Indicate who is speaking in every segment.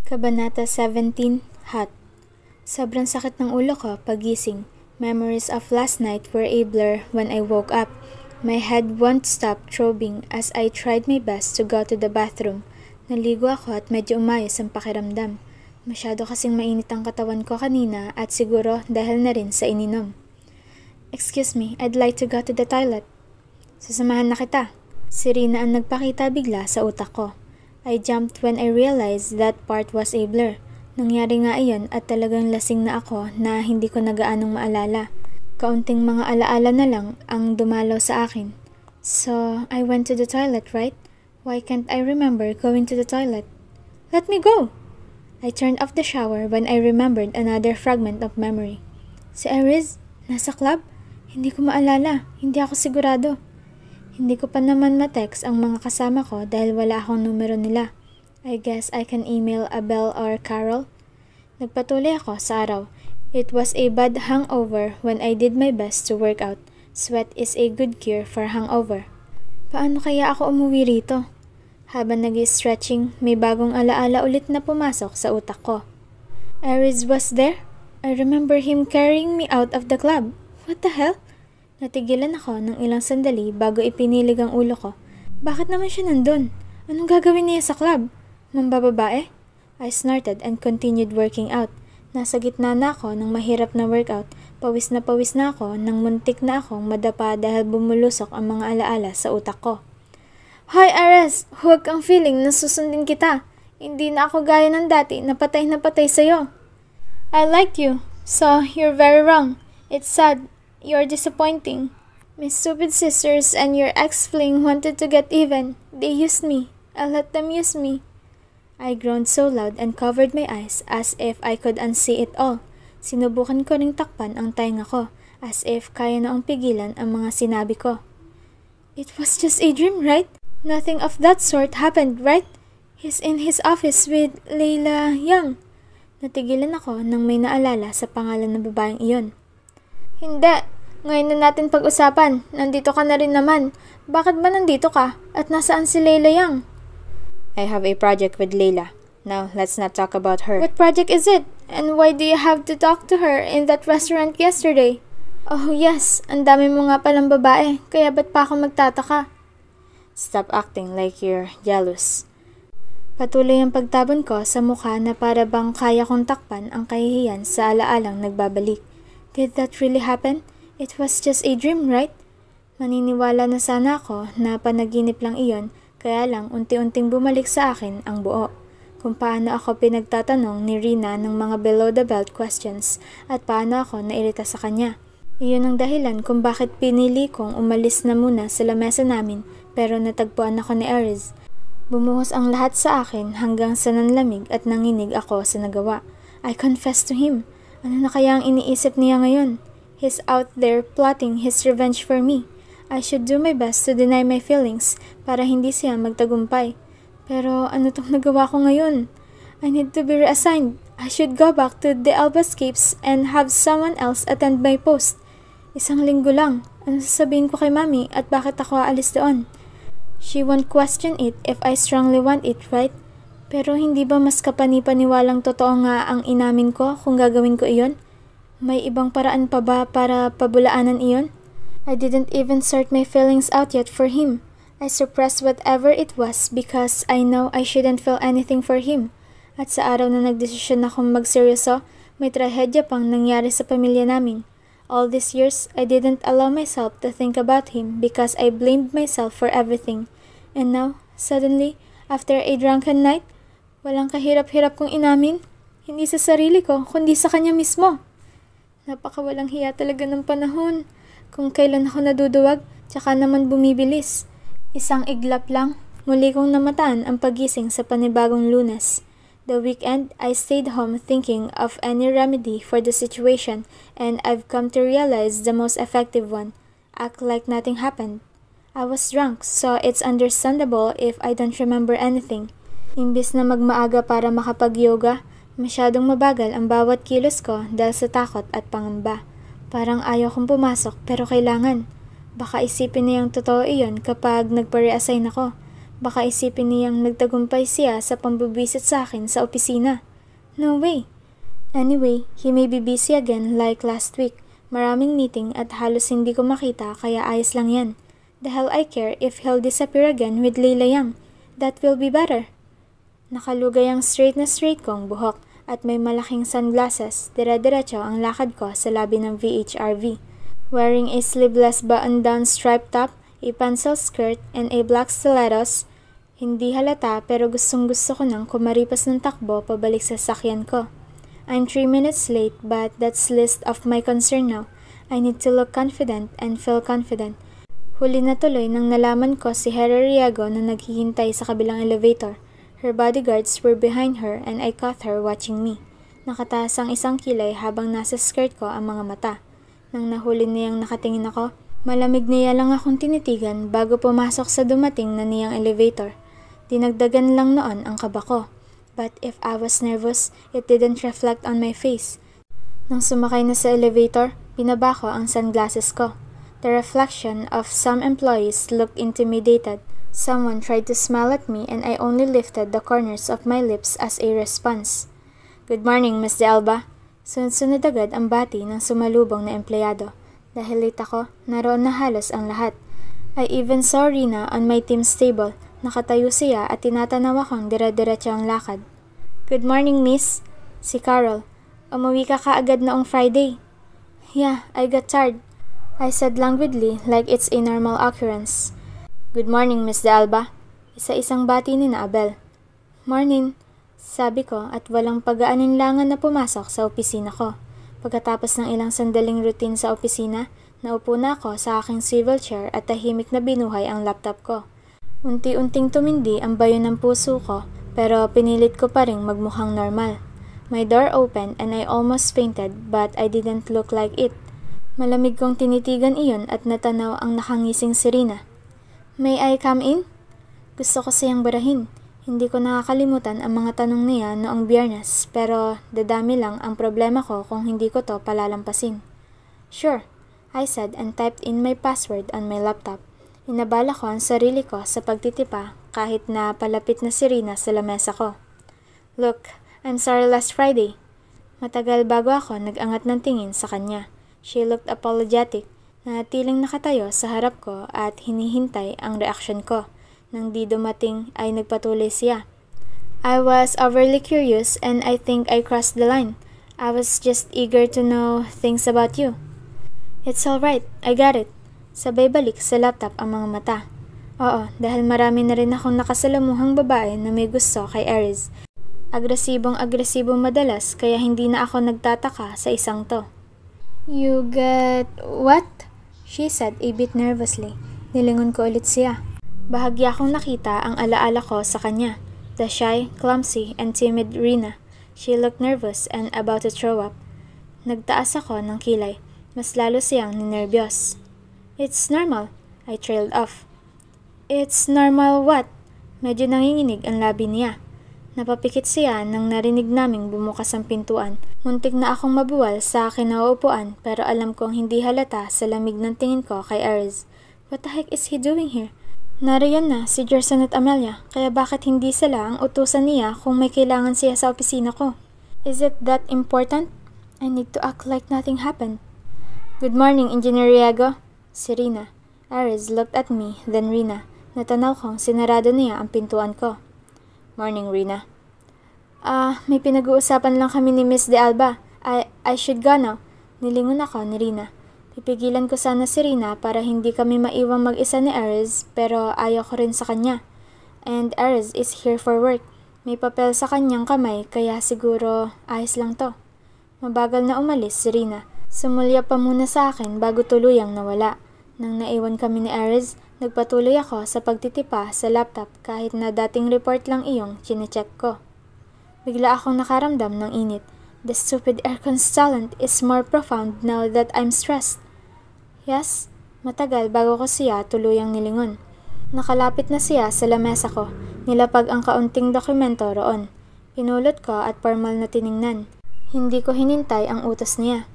Speaker 1: Kabanata 17, Hot. Sobrang sakit ng ulo ko pagising. Memories of last night were a blur when I woke up. My head won't stop throbbing as I tried my best to go to the bathroom. Naligo ako at medyo umayos ang pakiramdam. Masyado kasing mainit ang katawan ko kanina at siguro dahil na rin sa ininom. Excuse me, I'd like to go to the toilet. Sasamahan na kita. Si Rina ang nagpakita bigla sa utak ko. I jumped when I realized that part was a blur. Nangyari nga iyon at talagang lasing na ako na hindi ko na gaanong maalala. Kaunting mga alaala na lang ang dumalaw sa akin. So, I went to the toilet, right? Why can't I remember going to the toilet? Let me go! I turned off the shower when I remembered another fragment of memory. Si Iris, nasa club? Hindi ko maalala. Hindi ako sigurado. Hindi ko pa naman ma-text ang mga kasama ko dahil wala akong numero nila. I guess I can email Abel or Carol. Nagpatuloy ako sa araw. It was a bad hangover when I did my best to work out. Sweat is a good cure for hangover. Paano kaya ako umuwi rito? Habang nag-stretching, may bagong alaala ulit na pumasok sa utak ko. Iris was there? I remember him carrying me out of the club. What the hell? Natigilan ako ng ilang sandali bago ipinilig ang ulo ko. Bakit naman siya nandun? Anong gagawin niya sa club? Mambababae? I snorted and continued working out. Nasa gitna na ako ng mahirap na workout. Pawis na ako nang muntik na akong madapa dahil bumulusok ang mga alaala sa utak ko. Hoy Ares! Huwag kang feeling na susundin kita. Hindi na ako gaya ng dati na patay sa'yo. I liked you, so you're very wrong. It's sad. You're disappointing. My stupid sisters and your ex-fling wanted to get even. They used me. I let them use me. I groaned so loud and covered my eyes as if I could unsee it all. Sinubukan ko ring takpan ang tainga ko as if kaya na ang pigilan ang mga sinabi ko. It was just a dream, right? Nothing of that sort happened, right? He's in his office with Layla Young. Natigilan ako nang may naalala sa pangalan ng babaeng iyon. Hindi. Ngayon na natin pag-usapan. Nandito ka na rin naman. Bakit ba nandito ka? At nasaan si Layla Young? I have a project with Layla. Now, let's not talk about her. What project is it? And why do you have to talk to her in that restaurant yesterday? Oh yes, ang dami mo nga palang babae. Kaya ba't pa ako magtataka? Stop acting like you're jealous. Patuloy ang pagtabon ko sa mukha na para bang kaya kong takpan ang kahihiyan sa alaalang nagbabalik. Did that really happen? It was just a dream, right? Maniniwala na sana ako na panaginip lang iyon, kaya lang unti-unting bumalik sa akin ang buo. Kung paano ako pinagtatanong ni Rina ng mga below-the-belt questions at paano ako nairita sa kanya. Iyon ang dahilan kung bakit pinili kong umalis na muna sa lamesa namin pero natagpuan ako ni Aris. Bumuhos ang lahat sa akin hanggang sa nanlamig at nanginig ako sa nagawa. I confessed to him. Ano na kaya ang iniisip niya ngayon? He's out there plotting his revenge for me. I should do my best to deny my feelings para hindi siya magtagumpay. Pero ano tong nagawa ko ngayon? I need to be reassigned. I should go back to the Albascapes and have someone else attend my post. Isang linggo lang. Ano sasabihin ko kay Mami at bakit ako aalis doon? She won't question it if I strongly want it, right? Pero hindi ba mas kapani-paniwalang totoo nga ang inamin ko kung gagawin ko iyon? May ibang paraan pa ba para pabulaanan iyon? I didn't even sort my feelings out yet for him. I suppressed whatever it was because I know I shouldn't feel anything for him. At sa araw na nagdesisyon akong magseryoso, may trahedya pang nangyari sa pamilya namin. All these years, I didn't allow myself to think about him because I blamed myself for everything. And now, suddenly, after a drunken night, walang kahirap-hirap kong inamin. Hindi sa sarili ko, kundi sa kanya mismo. Napakawalang hiya talaga ng panahon. Kung kailan ako naduduwag, tsaka naman bumibilis. Isang iglap lang, muli kong namataan ang pagising sa panibagong Lunes. The weekend, I stayed home thinking of any remedy for the situation and I've come to realize the most effective one. Act like nothing happened. I was drunk, so it's understandable if I don't remember anything. Imbis na magmaaga para makapag-yoga, masyadong mabagal ang bawat kilos ko dahil sa takot at pangamba. Parang ayaw kong pumasok pero kailangan. Baka isipin niyang totoo iyon kapag nagpa-reassign ako. Baka isipin niyang nagtagumpay siya sa pambubisit sa akin sa opisina. No way! Anyway, he may be busy again like last week. Maraming meeting at halos hindi ko makita kaya ayos lang yan. The hell I care if he'll disappear again with Leila Yang. That will be better. Nakalugay ang straight kong buhok at may malaking sunglasses. Dire-diretso ang lakad ko sa labi ng VHRV. Wearing a sleeveless button-down striped top, a pencil skirt, and a black stilettos, hindi halata pero gustong-gusto ko nang kumaripas ng takbo pabalik sa sakyan ko. I'm 3 minutes late but that's least of my concern now. I need to look confident and feel confident. Huli na tuloy nang nalaman ko si Hera Riago na naghihintay sa kabilang elevator. Her bodyguards were behind her and I caught her watching me. Nakataas ang isang kilay habang nasa skirt ko ang mga mata. Nang nahuli niyang nakatingin ako, malamig niya lang akong tinitigan bago pumasok sa dumating na niyang elevator. Dinagdagan lang noon ang kaba ko. But if I was nervous, it didn't reflect on my face. Nang sumakay na sa elevator, binaba ko ang sunglasses ko. The reflection of some employees looked intimidated. Someone tried to smile at me and I only lifted the corners of my lips as a response. Good morning, Miss De Alba. Sunod-sunod agad ang bati ng sumalubong na empleyado. Dahil late ako, naroon na halos ang lahat. I even saw Rina on my team's table. Nakatayo siya at tinatanaw akong dire-diretso ang lakad. Good morning, miss. Si Carol. Umuwi ka kaagad noong Friday. Yeah, I got tired. I said languidly like it's a normal occurrence. Good morning, Miss De Alba. Isa-isang bati ni na Abel. Morning, sabi ko at walang pag-aalinlangan na pumasok sa opisina ko. Pagkatapos ng ilang sandaling routine sa opisina, naupo na ako sa aking swivel chair at tahimik na binuhay ang laptop ko. Unti-unting tumindi ang bayo ng puso ko pero pinilit ko pa ring magmukhang normal. My door opened and I almost fainted but I didn't look like it. Malamig kong tinitigan iyon at natanaw ang nakangising si Rina. May I come in? Gusto ko siyang barahin. Hindi ko nakakalimutan ang mga tanong niya noong Biyernes pero dadami lang ang problema ko kung hindi ko to palalampasin. Sure, I said and typed in my password on my laptop. Inabala ko ang sarili ko sa pagtitipa kahit na palapit na si Rina sa lamesa ko. Look, I'm sorry last Friday. Matagal bago ako nag-angat ng tingin sa kanya. She looked apologetic. Nanatiling nakatayo sa harap ko at hinihintay ang reaksyon ko. Nang di dumating ay nagpatuloy siya. I was overly curious and I think I crossed the line. I was just eager to know things about you. It's alright, I got it. Sabay balik sa laptop ang mga mata. Oo, dahil marami na rin akong nakasalamuhang babae na may gusto kay Aries. Agresibong madalas kaya hindi na ako nagtataka sa isang to. You got what? She said a bit nervously. Nilingon ko ulit siya. Bahagya akong nakita ang alaala ko sa kanya. The shy, clumsy, and timid Rina. She looked nervous and about to throw up. Nagtaas ako ng kilay. Mas lalo siyang ninervyos. It's normal, I trailed off. It's normal what? Medyo nanginginig ang labi niya. Napapikit siya nang narinig naming bumukas ang pintuan. Muntik na akong mabuwal sa akin na uupuan pero alam kong hindi halata sa lamig ng tingin ko kay Aries. What the heck is he doing here? Nariyan na si Gerson at Amelia kaya bakit hindi sila ang utusan niya kung may kailangan siya sa opisina ko? Is it that important? I need to act like nothing happened. Good morning, Engineer Riago. Si Rina. Aries looked at me, then Rina. Natanaw kong sinarado niya ang pintuan ko. Morning, Rina. May pinag-uusapan lang kami ni Miss De Alba. I should go now. Nilingon ako ni Rina. Pipigilan ko sana si Rina para hindi kami maiwang mag-isa ni Aries pero ayaw ko rin sa kanya. And Aries is here for work. May papel sa kanyang kamay kaya siguro ayos lang to. Mabagal na umalis si Rina. Sumulya pa muna sa akin bago tuluyang nawala. Nang naiwan kami ni Aries, nagpatuloy ako sa pagtitipa sa laptop kahit na dating report lang iyong chinecheck ko. Bigla akong nakaramdam ng init. The stupid aircon talent is more profound now that I'm stressed. Yes, matagal bago ko siya tuluyang nilingon. Nakalapit na siya sa lamesa ko. Nilapag ang kaunting dokumento roon. Pinulot ko at formal na tiningnan. Hindi ko hinintay ang utos niya.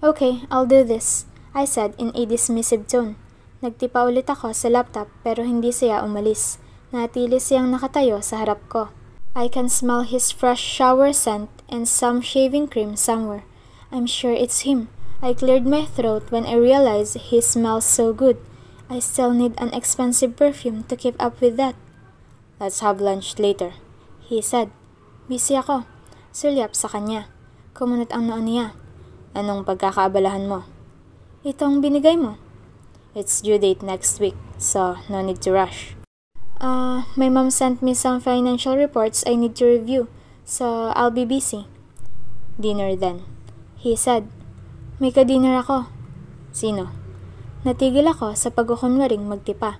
Speaker 1: Okay, I'll do this, I said in a dismissive tone. Nagtipa ulit ako sa laptop pero hindi siya umalis. Natili siyang nakatayo sa harap ko. I can smell his fresh shower scent and some shaving cream somewhere. I'm sure it's him. I cleared my throat when I realized he smells so good. I still need an expensive perfume to keep up with that. Let's have lunch later, he said. Busy ako. Sulyap sa kanya. Kumunot ang noo niya. Anong pagkakaabalahan mo? Itong binigay mo. It's due date next week, so no need to rush. My mom sent me some financial reports I need to review, so I'll be busy. Dinner then, he said. May ka-dinner ako. Sino? Natigil ako sa pagkukunwaring magtipa.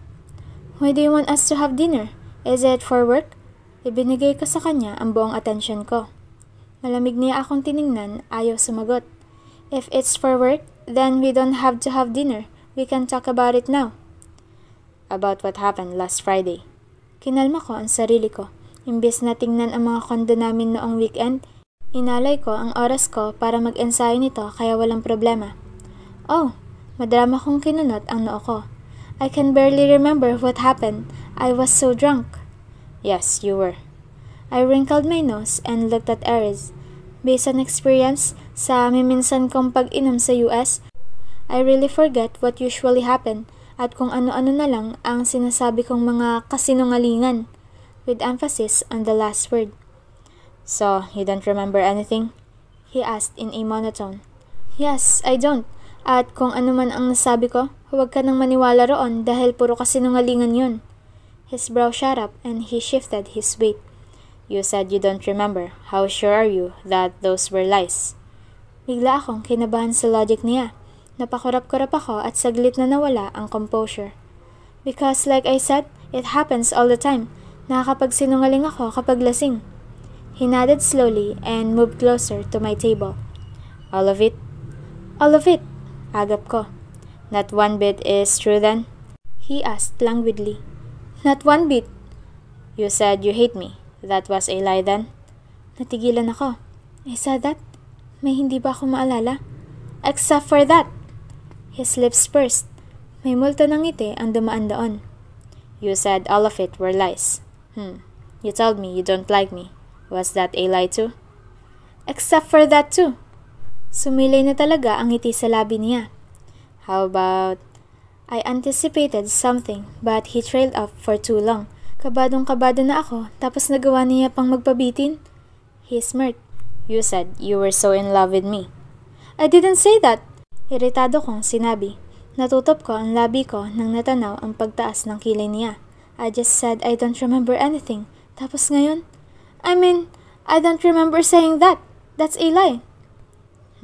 Speaker 1: Why do you want us to have dinner? Is it for work? Ibinigay ko sa kanya ang buong atensyon ko. Malamig niya akong tiningnan, ayaw sumagot. If it's for work, then we don't have to have dinner. We can talk about it now. About what happened last Friday. Kinalma ko ang sarili ko. Imbes na tingnan ang mga kondo namin noong weekend, inalay ko ang oras ko para mag-ensayo nito kaya walang problema. Oh, madrama kong kinunot ang noo ko. I can barely remember what happened. I was so drunk. Yes, you were. I wrinkled my nose and looked at Aries. Based on experience, sa miminsan kong pag-inom sa US, I really forget what usually happened at kung ano-ano na lang ang sinasabi kong mga kasinungalingan, with emphasis on the last word. So, you don't remember anything? He asked in a monotone. Yes, I don't. At kung ano man ang nasabi ko, huwag ka nang maniwala roon dahil puro kasinungalingan yun. His brow shot up and he shifted his weight. You said you don't remember. How sure are you that those were lies? Bigla akong kinabahan sa logic niya. Napakurap-kurap ako at saglit na nawala ang composure. Because like I said, it happens all the time. Nakakapagsinungaling ako kapag lasing. He nodded slowly and moved closer to my table. All of it? All of it, agap ko. Not one bit is true then? He asked languidly. Not one bit. You said you hate me. That was a lie then? Natigilan ako. I said that? May hindi ba ako maalala? Except for that. His lips pursed. May multo ng ngiti ang dumaan doon. You said all of it were lies. You told me you don't like me. Was that a lie too? Except for that too. Sumilay na talaga ang ngiti sa labi niya. How about... I anticipated something but he trailed off for too long. Kabadong-kabado na ako tapos nagawa niya pang magpabitin. He smirked. You said you were so in love with me. I didn't say that. Iritado kong sinabi. Natutop ko ang labi ko nang natanaw ang pagtaas ng kilay niya. I just said I don't remember anything. Tapos ngayon? I mean, I don't remember saying that. That's a lie.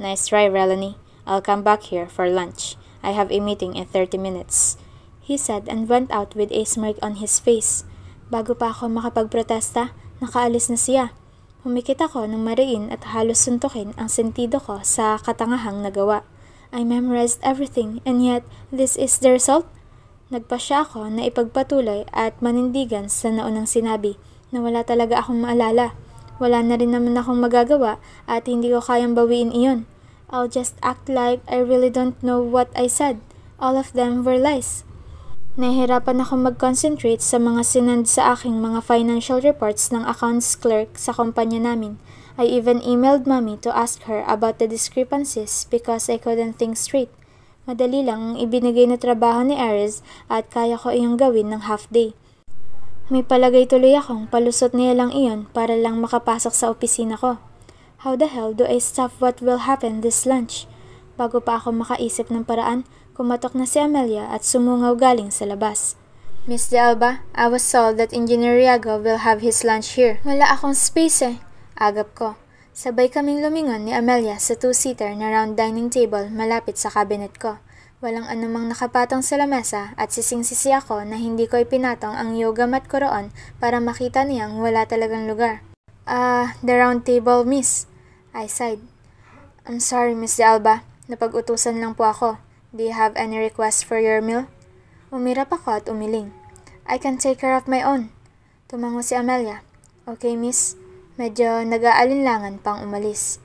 Speaker 1: Nice try, Relanie. I'll come back here for lunch. I have a meeting in 30 minutes. He said and went out with a smirk on his face. Bago pa ako makapagprotesta, nakaalis na siya. Humikit ako ng mariin at halos suntukin ang sentido ko sa katangahang nagawa. I memorized everything and yet this is the result? Nagpasya ako na ipagpatuloy at manindigan sa naunang sinabi na wala talaga akong maalala. Wala na rin naman akong magagawa at hindi ko kayang bawiin iyon. I'll just act like I really don't know what I said. All of them were lies. Nahihirapan akong mag-concentrate sa mga sinend sa aking mga financial reports ng accounts clerk sa kumpanya namin. I even emailed mommy to ask her about the discrepancies because I couldn't think straight. Madali lang ang ibinigay na trabaho ni Aries at kaya ko iyong gawin ng half day. May palagay tuloy akong palusot niya lang iyon para lang makapasok sa opisina ko. How the hell do I stop what will happen this lunch? Bago pa ako makaisip ng paraan, kumatok na si Amelia at sumungaw galing sa labas. Miss De Alba, I was told that Engineer Riago will have his lunch here. Wala akong space eh. Agap ko. Sabay kaming lumingon ni Amelia sa two-seater na round dining table malapit sa cabinet ko. Walang anumang nakapatong sa lamesa at sising-sisi ako na hindi ko ipinatong ang yoga mat ko roon para makita niyang wala talagang lugar. The round table, miss. I sighed. I'm sorry, Miss De Alba. Napag-utusan lang po ako. Do you have any request for your meal? Umirap ako at umiling. I can take care of my own. Tumango si Amelia. Okay, miss. Medyo nag-aalinlangan pang umalis.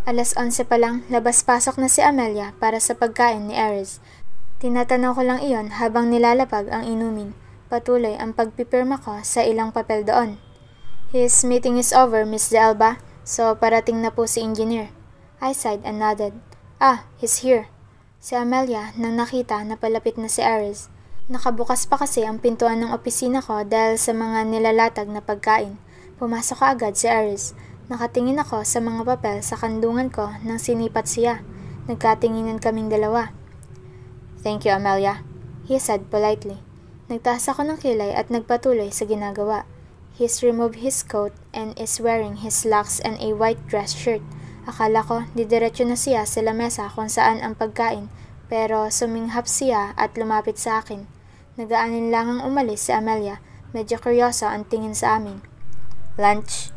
Speaker 1: Alas 11 pa lang, labas-pasok na si Amelia para sa pagkain ni Aries. Tinatanaw ko lang iyon habang nilalapag ang inumin. Patuloy ang pagpipirma ko sa ilang papel doon. His meeting is over, Miss De Alba, so parating na po si engineer. I sighed and nodded. Ah, he's here. Si Amelia nang nakita na palapit na si Aris. Nakabukas pa kasi ang pintuan ng opisina ko dahil sa mga nilalatag na pagkain. Pumasok agad si Aris. Nakatingin ako sa mga papel sa kandungan ko nang sinipat siya. Nagkatinginan kaming dalawa. Thank you, Amelia, he said politely. Nagtaas ako ng kilay at nagpatuloy sa ginagawa. He's removed his coat and is wearing his slacks and a white dress shirt. Akala ko didiretso na siya sa lamesa kung saan ang pagkain, pero suminghap siya at lumapit sa akin. Nagaanin langang umalis si Amelia. Medyo kuryoso ang tingin sa amin. Lunch?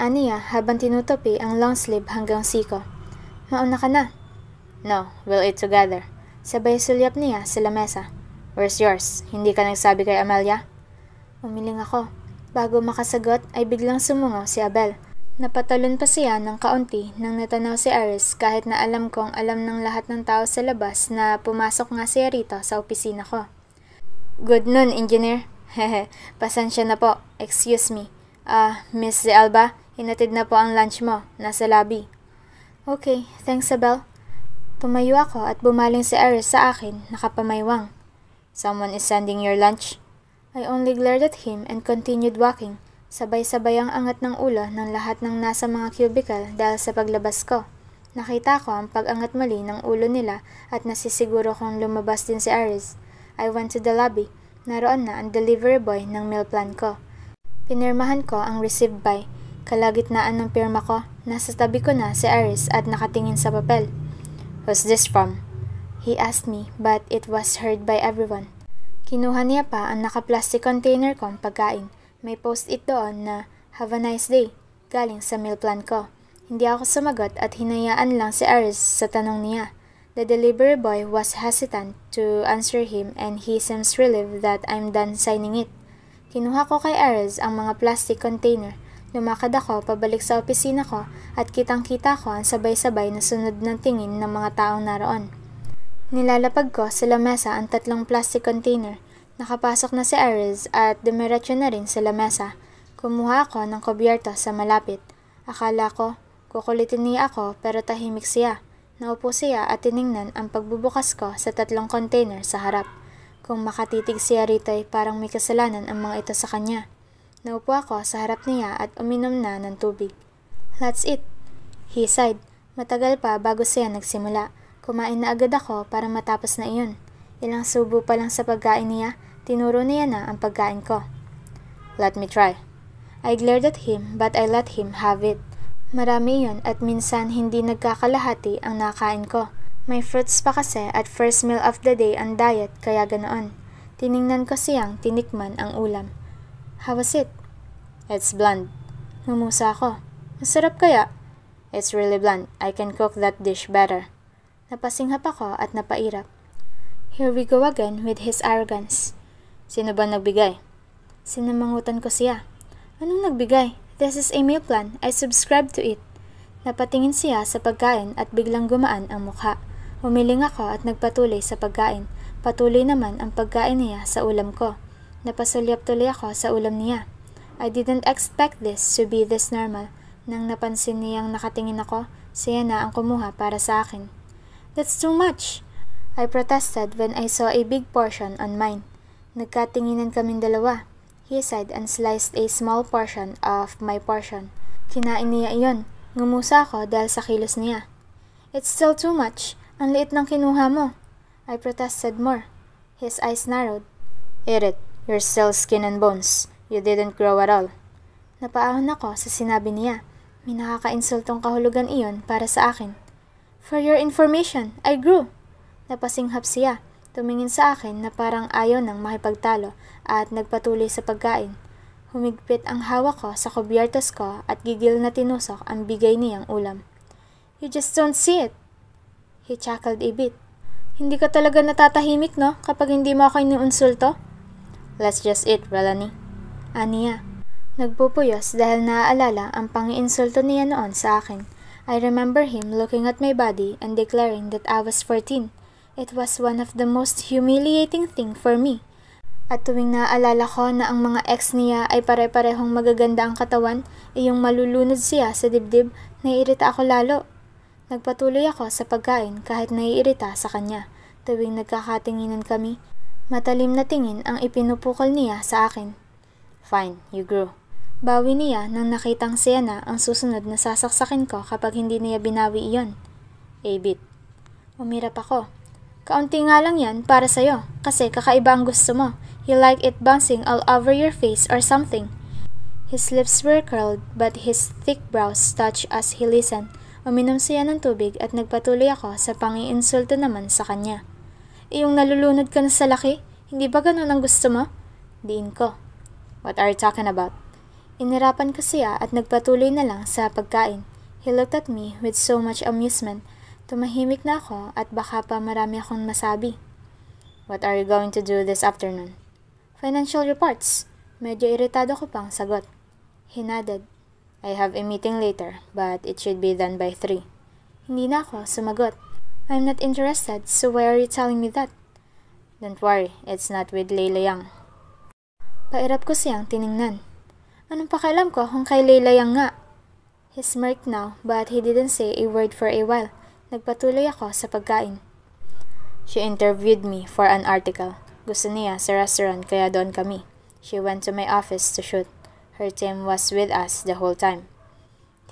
Speaker 1: Aniya habang tinutupi ang long sleeve hanggang siko. Mauna ka na. No, we'll eat together. Sabay sulyap niya sa lamesa. Where's yours? Hindi ka nagsabi kay Amelia? Umiling ako. Bago makasagot ay biglang sumungaw si Abel. Napatalon pa siya ng kaunti nang natanaw si Aris kahit na alam kong alam ng lahat ng tao sa labas na pumasok nga siya rito sa opisina ko. Good noon, engineer. Hehe, pasensya na po. Excuse me. Miss De Alba, hinatid na po ang lunch mo. Nasa lobby. Okay, thanks Abel. Tumayo ako at bumaling si Aris sa akin, nakapamaywang. Someone is sending your lunch? I only glared at him and continued walking. Sabay-sabay ang angat ng ulo ng lahat ng nasa mga cubicle dahil sa paglabas ko. Nakita ko ang pag-angat muli ng ulo nila at nasisiguro kong lumabas din si Aris. I went to the lobby. Naroon na ang delivery boy ng meal plan ko. Pinirmahan ko ang received by. Kalagitnaan ng pirma ko, nasa tabi ko na si Aris at nakatingin sa papel. Who's this from? He asked me, but it was heard by everyone. Kinuha niya pa ang naka-plastic container kong pagkain. May post-it doon na, Have a nice day, galing sa meal plan ko. Hindi ako sumagot at hinayaan lang si Aris sa tanong niya. The delivery boy was hesitant to answer him and he seems relieved that I'm done signing it. Kinuha ko kay Aris ang mga plastic container. Lumakad ako pabalik sa opisina ko at kitang-kita ko ang sabay-sabay na sunod ng tingin ng mga taong naroon. Nilalapag ko sa lamesa ang 3 plastic container. Nakapasok na si Aris at dumiretso na rin sa lamesa. Kumuha ako ng kubyerto sa malapit. Akala ko, kukulitin niya ako pero tahimik siya. Naupo siya at tiningnan ang pagbubukas ko sa 3 container sa harap. Kung makatitig siya rito ay parang may kasalanan ang mga ito sa kanya. Naupo ako sa harap niya at uminom na ng tubig. That's it, he sighed. Matagal pa bago siya nagsimula. Kumain na agad ako para matapos na iyon. Ilang subo pa lang sa pagkain niya, tinuro niya na ang pagkain ko. Let me try. I glared at him but I let him have it. Marami yun at minsan hindi nagkakalahati ang nakain ko. May fruits pa kasi at first meal of the day ang diet kaya ganoon. Tiningnan ko siyang tinikman ang ulam. How was it? It's bland. Ngumusa ako. Masarap kaya? It's really bland. I can cook that dish better. Napasinghap ako at napairap. Here we go again with his arrogance. Sino ba nagbigay? Sinamangutan ko siya. Anong nagbigay? This is a meal plan. I subscribe to it. Napatingin siya sa pagkain at biglang gumaan ang mukha. Umiling ako at nagpatuloy sa pagkain. Patuloy naman ang pagkain niya sa ulam ko. Napasulyap tuloy ako sa ulam niya. I didn't expect this to be this normal. Nang napansin niyang nakatingin ako, siya na ang kumuha para sa akin. That's too much, I protested when I saw a big portion on mine. Nagkatinginan kaming dalawa. He sighed and sliced a small portion of my portion. Kinain niya iyon. Ngumusa ako dahil sa kilos niya. It's still too much. Ang liit ng kinuha mo. I protested more. His eyes narrowed. Eat it. You're still skin and bones. You didn't grow at all. Napaahon ako sa sinabi niya. May nakakainsultong kahulugan iyon para sa akin. For your information, I grew. Napasinghap siya. Tumingin sa akin na parang ayaw nang makipagtalo at nagpatuloy sa pagkain. Humigpit ang hawak ko sa kubyertos ko at gigil na tinusok ang bigay niyang ulam. You just don't see it. He chuckled a bit. Hindi ka talaga natatahimik, no, kapag hindi mo ako iniinsulto? Let's just eat, Relani. Aniya. Nagpupuyos dahil naaalala ang pangiinsulto niya noon sa akin. I remember him looking at my body and declaring that I was 14. It was one of the most humiliating thing for me. At tuwing naaalala ko na ang mga ex niya ay pare-parehong magaganda ang katawan, iyong malulunod siya sa dibdib, naiirita ako lalo. Nagpatuloy ako sa pagkain kahit naiirita sa kanya. Tuwing nagkakatinginan kami, matalim na tingin ang ipinupukol niya sa akin.
Speaker 2: Fine, you grew.
Speaker 1: Bawi niya nang nakitang siya na ang susunod na sasaksakin ko kapag hindi niya binawi iyon.
Speaker 2: A-bit.
Speaker 1: Umirap ako. Kaunti nga lang yan para sa'yo, kasi kakaiba ang gusto mo. You like it bouncing all over your face or something. His lips were curled but his thick brows touched as he listened. Uminom siya ng tubig at nagpatuloy ako sa pangiinsulto naman sa kanya. Iyong nalulunod ka na sa laki? Hindi ba ganun ang gusto mo? Diin ko.
Speaker 2: What are you talking about?
Speaker 1: Inirapan ko siya at nagpatuloy na lang sa pagkain. He looked at me with so much amusement. Tumahimik na ako at baka pa marami akong masabi.
Speaker 2: What are you going to do this afternoon?
Speaker 1: Financial reports. Medyo iritado ko pang sagot. He nodded.
Speaker 2: I have a meeting later, but it should be done by 3.
Speaker 1: Hindi na ako sumagot. I'm not interested, so why are you telling me that?
Speaker 2: Don't worry, it's not with Leila Yang.
Speaker 1: Pairap ko siyang tiningnan. Anong pakialam ko kung kay Leila Yang nga? He smirked now, but he didn't say a word for a while. Nagpatuloy ako sa pagkain.
Speaker 2: She interviewed me for an article. Gusto niya sa restaurant kaya doon kami. She went to my office to shoot. Her team was with us the whole time.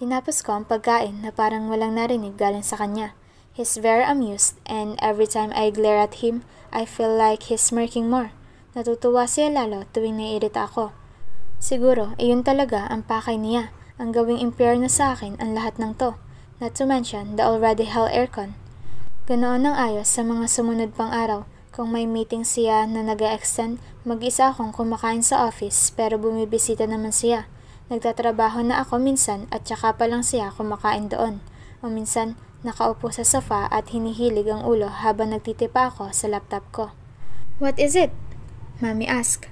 Speaker 1: Tinapos ko ang pagkain na parang walang narinig galing sa kanya. He's very amused and every time I glare at him, I feel like he's smirking more. Natutuwa siya lalo tuwing naiirita ako. Siguro, iyon talaga ang pakay niya, ang gawing impyerno sa akin ang lahat ng to. Not to mention the already hell aircon. Ganoon ang ayos sa mga sumunod pang araw. Kung may meeting siya na nag-extend, mag-isa akong kumakain sa office pero bumibisita naman siya. Nagtatrabaho na ako minsan at saka pa lang siya kumakain doon. O minsan, nakaupo sa sofa at hinihilig ang ulo habang nagtitipa ako sa laptop ko. What is it? Mommy asked.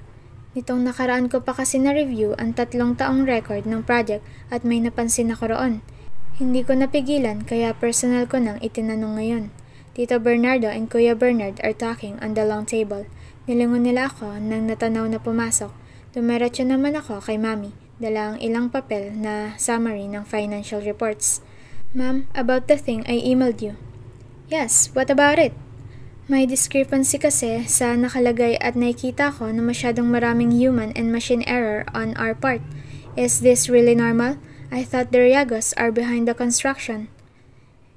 Speaker 1: Nitong nakaraan ko pa kasi na-review ang 3 taong record ng project at may napansin ako roon. Hindi ko napigilan kaya personal ko nang itinanong ngayon. Tito Bernardo and Kuya Bernard are talking on the long table. Nilingon nila ako nang natanaw na pumasok. Dumiretso naman ako kay Mami, dala ang ilang papel na summary ng financial reports. Ma'am, about the thing I emailed you. Yes, what about it? May discrepancy kasi sa nakalagay at nakikita ko na masyadong maraming human and machine error on our part. Is this really normal? I thought the Riagos are behind the construction.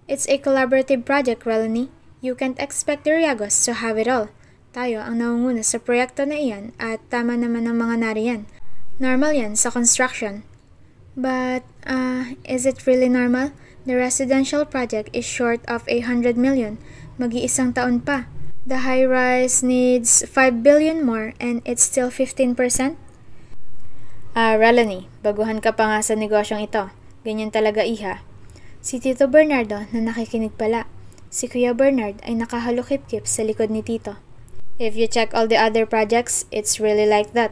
Speaker 1: It's a collaborative project, Relanie. You can't expect the Riagos to have it all. Tayo ang naunguna sa proyekto na iyan at tama naman ang mga nariyan. Normal yan sa construction. But, is it really normal? The residential project is short of 100 million. Mag-iisang taon pa. The high-rise needs 5 billion more and it's still 15%?
Speaker 2: Relanie, baguhan ka pa nga sa negosyong ito. Ganyan talaga, iha.
Speaker 1: Si Tito Bernardo na nakikinig pala. Si Kuya Bernard ay nakahalukip-kip sa likod ni Tito.
Speaker 2: If you check all the other projects, it's really like that.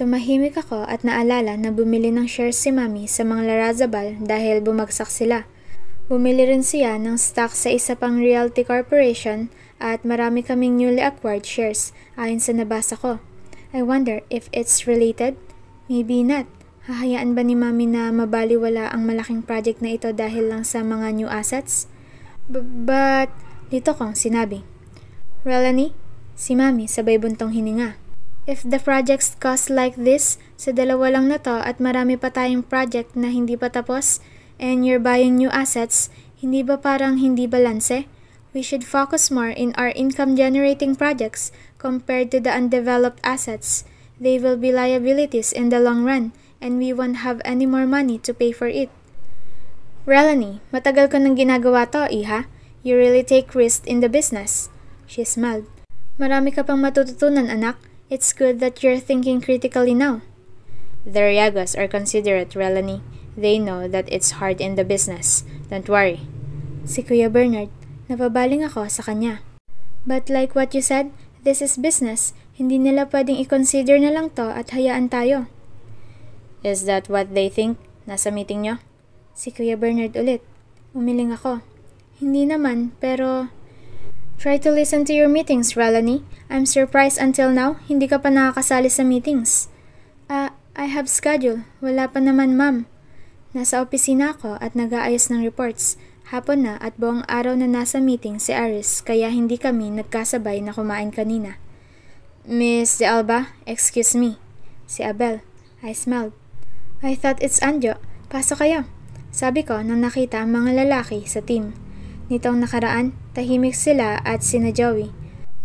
Speaker 1: Tumahimik ako at naalala na bumili ng shares si Mami sa mga Larrazabal dahil bumagsak sila. Bumili rin siya ng stock sa isa pang realty corporation at marami kaming newly acquired shares ayon sa nabasa ko. I wonder if it's related? Maybe not. Hahayaan ba ni Mami na mabaliwala ang malaking project na ito dahil lang sa mga new assets? But, dito kong sinabi. Relanie, si Mami sabay buntong hininga. If the projects cost like this, sa 2 lang na to at marami pa tayong project na hindi pa tapos, and you're buying new assets, hindi ba parang hindi balanse? We should focus more in our income-generating projects compared to the undeveloped assets. They will be liabilities in the long run, and we won't have any more money to pay for it. Relanie, matagal ko nang ginagawa to, iha. You really take risks in the business. She smiled. Marami ka pang matututunan, anak. It's good that you're thinking critically now.
Speaker 2: The Riagos are considerate, Relanie. They know that it's hard in the business. Don't worry.
Speaker 1: Si Kuya Bernard, napabaling ako sa kanya. But like what you said, this is business. Hindi nila pwedeng i-consider na lang to at hayaan tayo.
Speaker 2: Is that what they think? Nasa meeting nyo?
Speaker 1: Si Kuya Bernard ulit. Umiling ako. Hindi naman, pero... Try to listen to your meetings, Relanie. I'm surprised until now, hindi ka pa nakakasali sa meetings. I have schedule. Wala pa naman, ma'am. Nasa opisina ako at nag-aayos ng reports. Hapon na at buong araw na nasa meeting si Aris, kaya hindi kami nagkasabay na kumain kanina. Miss De Alba, excuse me. Si Abel. I smiled. I thought it's Anjo. Pasok kayo. Sabi ko nang nakita ang mga lalaki sa team. Nitong nakaraan, tahimik sila at sina Joey.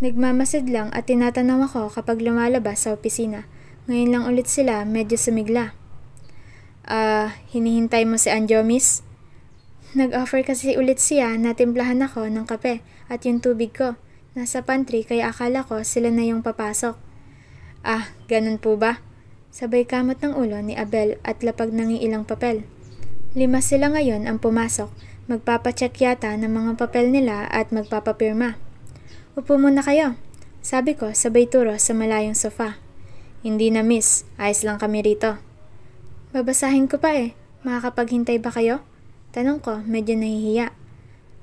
Speaker 1: Nagmamasid lang at tinatanaw ako kapag lumalabas sa opisina. Ngayon lang ulit sila medyo sumigla. Hinihintay mo si Anjo, miss? Nag-offer kasi ulit siya na timplahan ako ng kape at yung tubig ko. Nasa pantry kaya akala ko sila na yung papasok. Ganun po ba? Sabay kamot ng ulo ni Abel at lapag ng ilang papel. 5 sila ngayon ang pumasok. Magpapacheck yata ng mga papel nila at magpapapirma. Upo muna kayo. Sabi ko sabay turo sa malayong sofa. Hindi na miss, ayos lang kami rito. Babasahin ko pa Makakapaghintay ba kayo? Tanong ko, medyo nahihiya.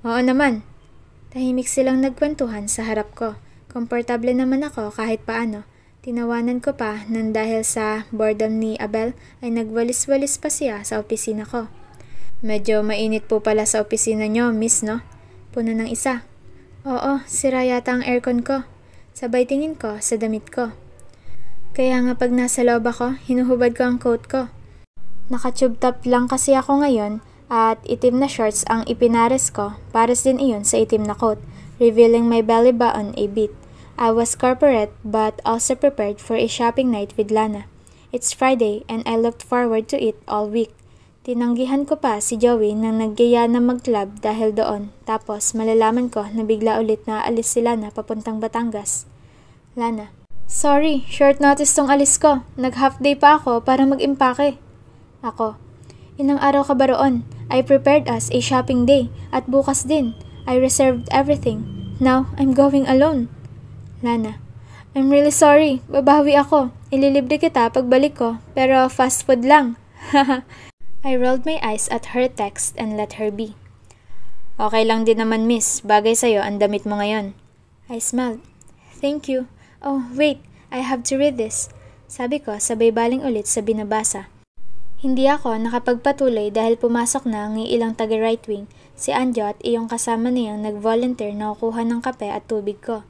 Speaker 1: Oo naman. Tahimik silang nagkwentuhan sa harap ko. Komportable naman ako kahit paano. Tinawanan ko pa nang dahil sa boredom ni Abel ay nagwalis-walis pa siya sa opisina ko. Medyo mainit po pala sa opisina nyo, miss, no? Puno ng isa. Oo, sira yata ang aircon ko. Sabay tingin ko sa damit ko. Kaya nga pag nasa loob ako, hinuhubad ko ang coat ko. Naka-tube top lang kasi ako ngayon at itim na shorts ang ipinares ko, pares din iyon sa itim na coat, revealing my belly button a bit. I was corporate but also prepared for a shopping night with Lana. It's Friday and I looked forward to it all week. Tinanggihan ko pa si Joey nang nagyaya na mag-club dahil doon, tapos malalaman ko na bigla ulit na alis si Lana papuntang Batangas. Lana: Sorry, short notice tong alis ko. Nag-half day pa ako para mag-impake. Ako: Ilang araw ka ba roon? I prepared us a shopping day at bukas din. I reserved everything. Now, I'm going alone. Lana: I'm really sorry. Babawi ako. Ililibre kita pagbalik ko, pero fast food lang. I rolled my eyes at her text and let her be. Okay lang din naman, miss. Bagay sa'yo ang damit mo ngayon. I smiled. Thank you. Oh, wait. I have to read this. Sabi ko sabay baling ulit sa binabasa. Hindi ako nakapagpatuloy dahil pumasok na ang ilang taga-right wing, si Anjo at iyong kasama niyang nag-volunteer na kukuha ng kape at tubig ko.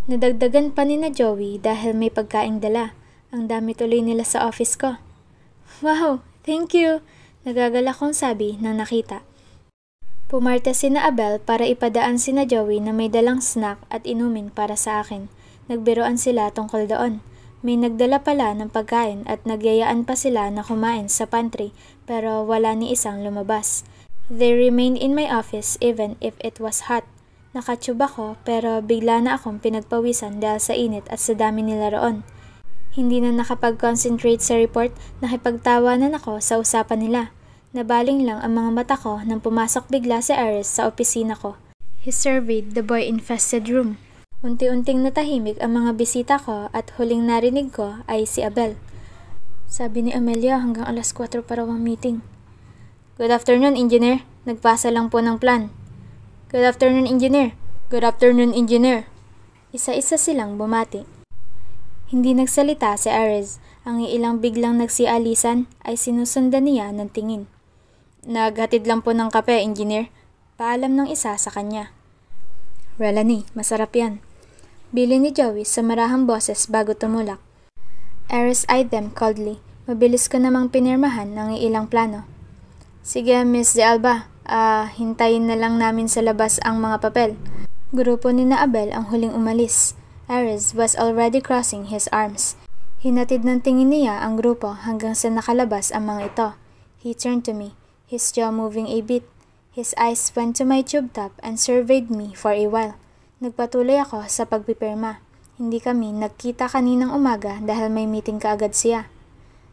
Speaker 1: Nadagdagan pa ni na Joey dahil may pagkaing dala. Ang dami tuloy nila sa office ko. Wow, thank you! Nagagalak kong sabi nang nakita. Pumarta sina Abel para ipadaan sina Joey na may dalang snack at inumin para sa akin. Nagbiroan sila tungkol doon. May nagdala pala ng pagkain at nagyayaan pa sila na kumain sa pantry pero wala ni isang lumabas. They remained in my office even if it was hot. Nakatube ako pero bigla na akong pinagpawisan dahil sa init at sa dami nila roon. Hindi na nakapag-concentrate sa report, nakipagtawanan ako sa usapan nila. Nabaling lang ang mga mata ko nang pumasok bigla si Aris sa opisina ko. He surveyed the boy-infested room. Unti-unting natahimik ang mga bisita ko at huling narinig ko ay si Abel. Sabi ni Amelia hanggang alas 4 pa raw ang meeting. Good afternoon, engineer. Nagpasa lang po ng plan. Good afternoon, engineer. Good afternoon, engineer. Isa-isa silang bumati. Hindi nagsalita si Ares. Ang ilang biglang nagsialisan ay sinusundan niya ng tingin. Naghatid lang po ng kape, engineer. Paalam ng isa sa kanya. Relanie, masarap yan. Bili ni Joey sa marahang boses bago tumulak. Aris eyed them coldly. Mabilis ko namang pinirmahan ng ilang plano. Sige, Miss De Alba. Hintayin na lang namin sa labas ang mga papel. Grupo ni na Abel ang huling umalis. Aris was already crossing his arms. Hinatid ng tingin niya ang grupo hanggang sa nakalabas ang mga ito. He turned to me, his jaw moving a bit. His eyes went to my tube top and surveyed me for a while. Nagpatuloy ako sa pagpipirma. Hindi kami nagkita kaninang umaga dahil may meeting kaagad siya.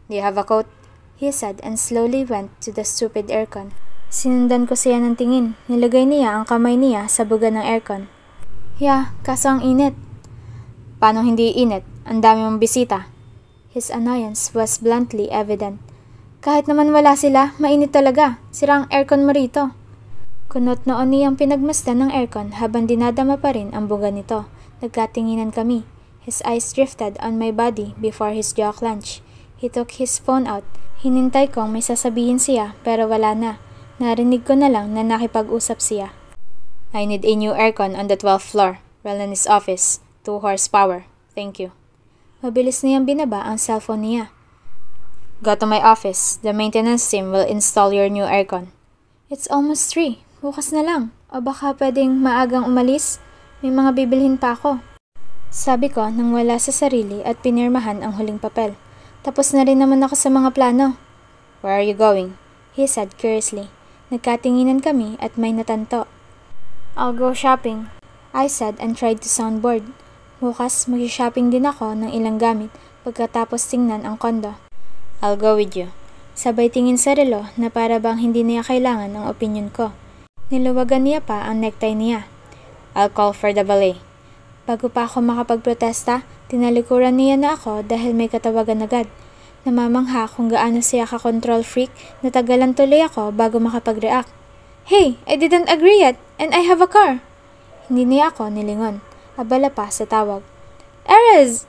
Speaker 1: Do you have a coat? He said and slowly went to the stupid aircon. Sinundan ko siya ng tingin. Nilagay niya ang kamay niya sa buga ng aircon. Yeah, kaso ang init. Paano hindi init? Ang dami mong bisita. His annoyance was bluntly evident. Kahit naman wala sila, mainit talaga. Sira ang aircon mo rito. Kunot noon niyang pinagmasdan ng aircon habang dinadama pa rin ang buga nito. Nagkatinginan kami. His eyes drifted on my body before his jaw clenched. He took his phone out. Hinintay kong may sasabihin siya pero wala na. Narinig ko na lang na nakipag-usap siya.
Speaker 2: I need a new aircon on the 12th floor. Wellness office. 2 horsepower. Thank you.
Speaker 1: Mabilis niyang binaba ang cellphone niya.
Speaker 2: Go to my office. The maintenance team will install your new aircon.
Speaker 1: It's almost 3. Bukas na lang. O baka pwedeng maagang umalis? May mga bibilhin pa ako. Sabi ko nang wala sa sarili at pinirmahan ang huling papel. Tapos na rin naman ako sa mga plano.
Speaker 2: Where are you going?
Speaker 1: He said curiously. Nagkatinginan kami at may natanto. I'll go shopping, I said and tried to sound bored. Bukas mag-shopping din ako ng ilang gamit pagkatapos tingnan ang kondo.
Speaker 2: I'll go with you.
Speaker 1: Sabay tingin sa relo na para bang hindi niya kailangan ng opinion ko. Niluwagan niya pa ang necktie niya.
Speaker 2: I'll call for the valet.
Speaker 1: Bago pa ako makapagprotesta, tinalikuran niya na ako dahil may katawagan agad. Namamangha kung gaano siya ka-control freak na tagalan tuloy ako bago makapag-react. Hey, I didn't agree yet and I have a car. Hindi niya ako nilingon. Abala pa sa tawag. Erez!